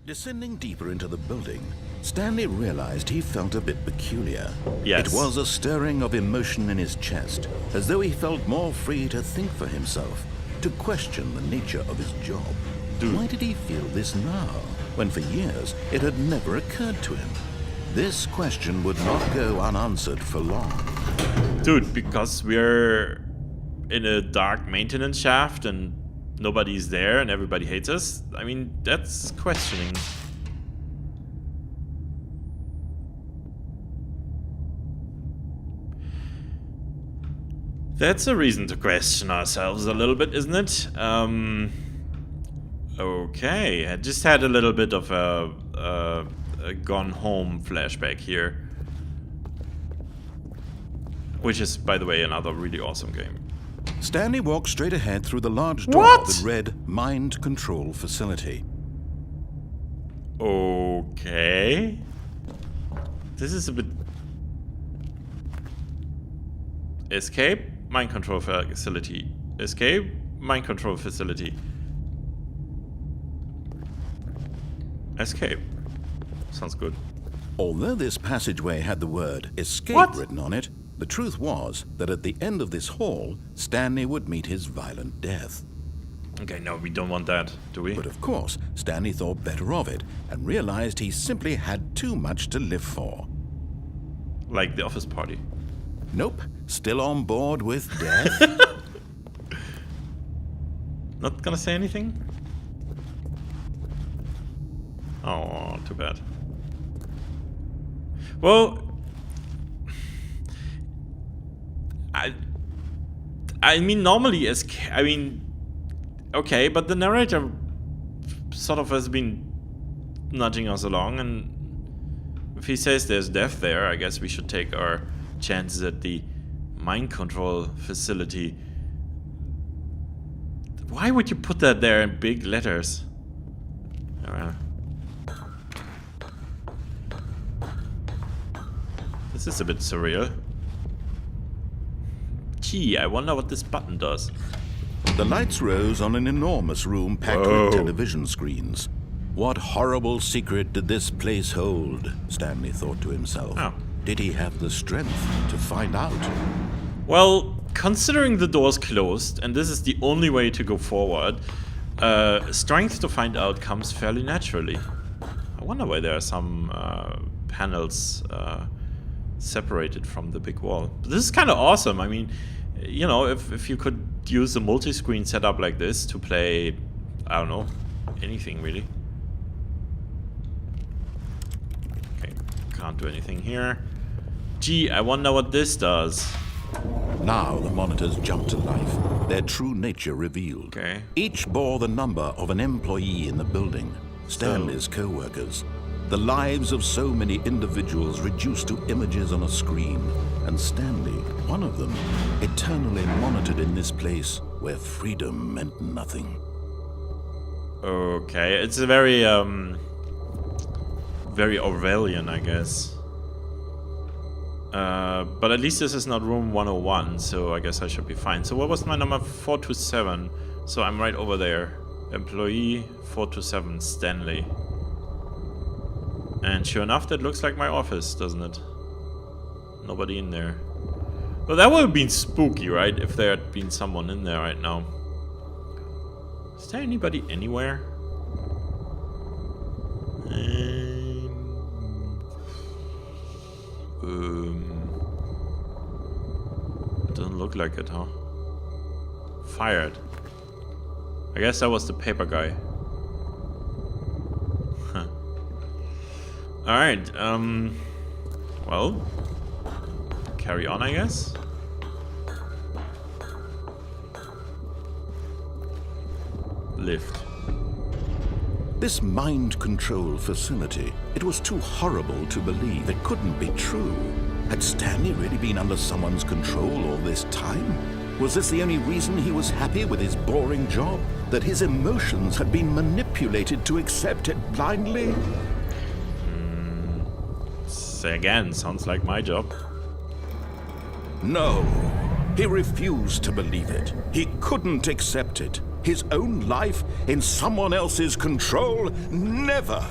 Descending deeper into the building, Stanley realized he felt a bit peculiar. Yes. It was a stirring of emotion in his chest, as though he felt more free to think for himself, to question the nature of his job. Why did he feel this now, when for years it had never occurred to him? This question would not go unanswered for long. Dude, because we're in a dark maintenance shaft and nobody's there and everybody hates us. I mean, that's questioning. That's a reason to question ourselves a little bit, isn't it? Okay, I just had a little bit of a Gone Home flashback here. Which is, by the way, another really awesome game. Stanley walked straight ahead through the large door that read Mind Control Facility. Okay. This is a bit... Escape, Mind Control Facility. Escape, Mind Control Facility. Escape. Sounds good. Although this passageway had the word escape written on it, the truth was that at the end of this hall, Stanley would meet his violent death. Okay, no, we don't want that, do we? But of course, Stanley thought better of it and realized he simply had too much to live for. Like the office party. Nope, still on board with death. Not gonna say anything? Oh, too bad. Well, I mean, normally, okay, but the narrator sort of has been nudging us along, and if he says there's death there, I guess we should take our chances at the mind control facility. Why would you put that there in big letters? This is a bit surreal. Gee, I wonder what this button does. The lights rose on an enormous room packed with television screens. What horrible secret did this place hold? Stanley thought to himself. Oh. Did he have the strength to find out? Well, considering the door's closed, and this is the only way to go forward, strength to find out comes fairly naturally. I wonder why there are some panels separated from the big wall. But this is kind of awesome. I mean, you know, if you could use a multi-screen setup like this to play, I don't know, anything really. Okay, can't do anything here. Gee, I wonder what this does. Now the monitors jumped to life, their true nature revealed. Okay. Each bore the number of an employee in the building, Stanley's co-workers. The lives of so many individuals reduced to images on a screen, and Stanley, one of them, eternally monitored in this place where freedom meant nothing. Okay, it's a very, very Orwellian, I guess. But at least this is not room 101, so I guess I should be fine. So what was my number? 427. So I'm right over there. Employee 427, Stanley. And sure enough, that looks like my office, doesn't it? Nobody in there. Well, that would have been spooky, right? If there had been someone in there right now. Is there anybody anywhere? Doesn't look like it, huh? Fired. I guess that was the paper guy. Huh. Alright, well, carry on, I guess. Lift. This mind control facility, it was too horrible to believe. It couldn't be true. Had Stanley really been under someone's control all this time? Was this the only reason he was happy with his boring job? That his emotions had been manipulated to accept it blindly? Say again, sounds like my job. No. He refused to believe it. He couldn't accept it. His own life in someone else's control? Never!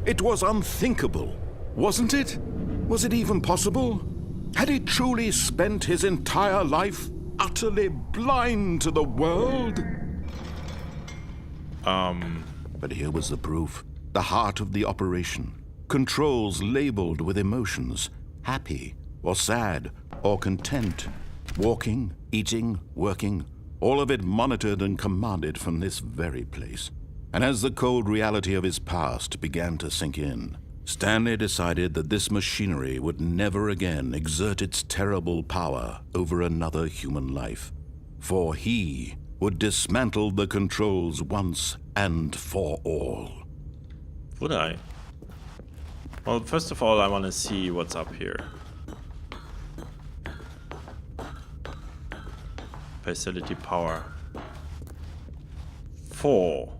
It was unthinkable, wasn't it? Was it even possible? Had he truly spent his entire life utterly blind to the world? But here was the proof. The heart of the operation. Controls labeled with emotions. Happy, or sad, or content. Walking, eating, working. All of it monitored and commanded from this very place. And as the cold reality of his past began to sink in, Stanley decided that this machinery would never again exert its terrible power over another human life. For he would dismantle the controls once and for all. Would I? Well, first of all, I want to see what's up here. Facility power. 4.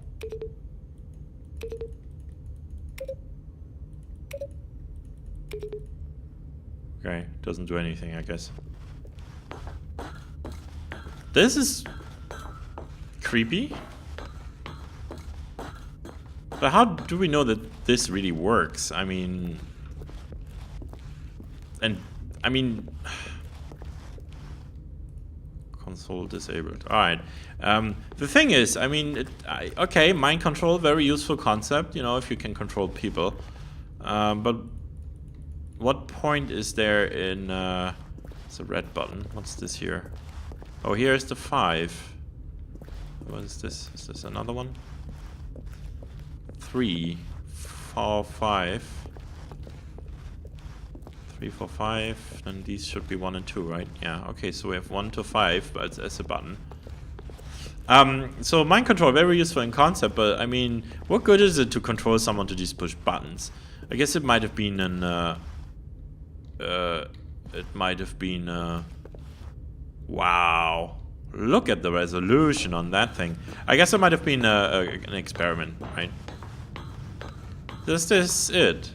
Okay, doesn't do anything, I guess. This is creepy. But how do we know that this really works? I mean... Console disabled. Alright. The thing is, I mean, okay, mind control, very useful concept, you know, if you can control people. But what point is there in... it's a red button. What's this here? Oh, here's the 5. What is this? Is this another one? 3, 4, 5. 3, 4, 5. Then these should be 1 and 2, right? Yeah. Okay. So we have 1 to 5, but as a button. So mind control, very useful in concept, but I mean, what good is it to control someone to just push buttons? I guess it might have been an. It might have been. Wow. Look at the resolution on that thing. I guess it might have been an experiment, right? Is this it?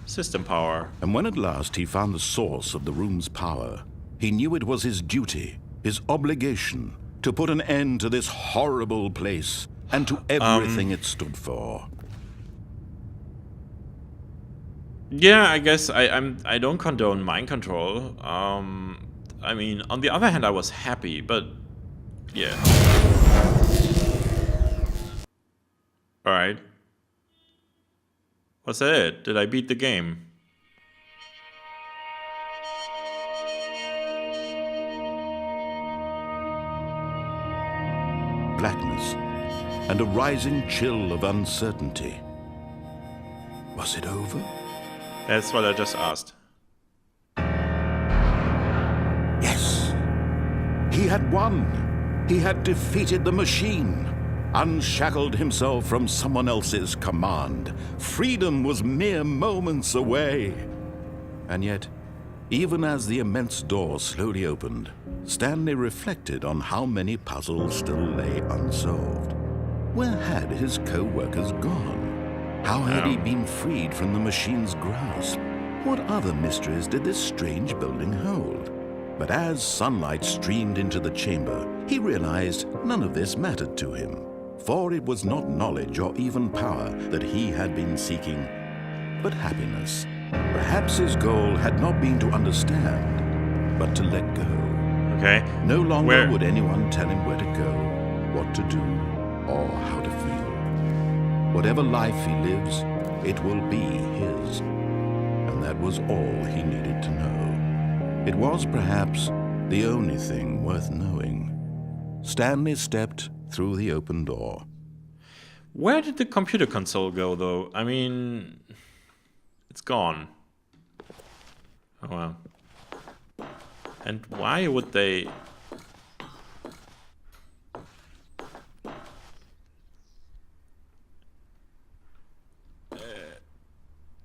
System power. And when at last he found the source of the room's power, he knew it was his duty, his obligation, to put an end to this horrible place and to everything it stood for. Yeah, I guess I don't condone mind control. I mean, on the other hand, I was happy, but yeah. All right. Was that it? Did I beat the game? Blackness and a rising chill of uncertainty. Was it over? That's what I just asked. Yes. He had won. He had defeated the machine. Unshackled himself from someone else's command. Freedom was mere moments away. And yet, even as the immense door slowly opened, Stanley reflected on how many puzzles still lay unsolved. Where had his co-workers gone? How had he been freed from the machine's grasp? What other mysteries did this strange building hold? But as sunlight streamed into the chamber, he realized none of this mattered to him. For it was not knowledge or even power that he had been seeking, but happiness. Perhaps his goal had not been to understand, but to let go. Okay. No longer would anyone tell him where to go, what to do, or how to feel. Whatever life he lives, it will be his. And that was all he needed to know. It was perhaps the only thing worth knowing. Stanley stepped through the open door. Where did the computer console go, though? I mean, it's gone. Oh well. And why would they...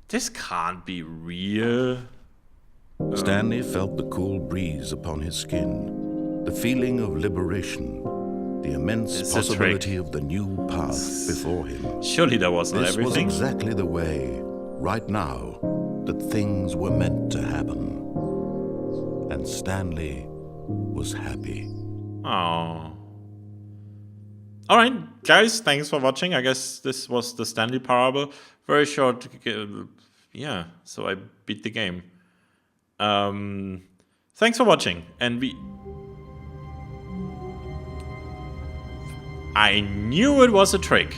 This can't be real. Stanley felt the cool breeze upon his skin, the feeling of liberation, the immense possibility of the new path before him. Surely that was not everything. This was exactly the way, right now, that things were meant to happen. And Stanley was happy. Oh. Alright, guys, thanks for watching. I guess this was the Stanley Parable. Very short, yeah, so I beat the game. Thanks for watching, and I knew it was a trick.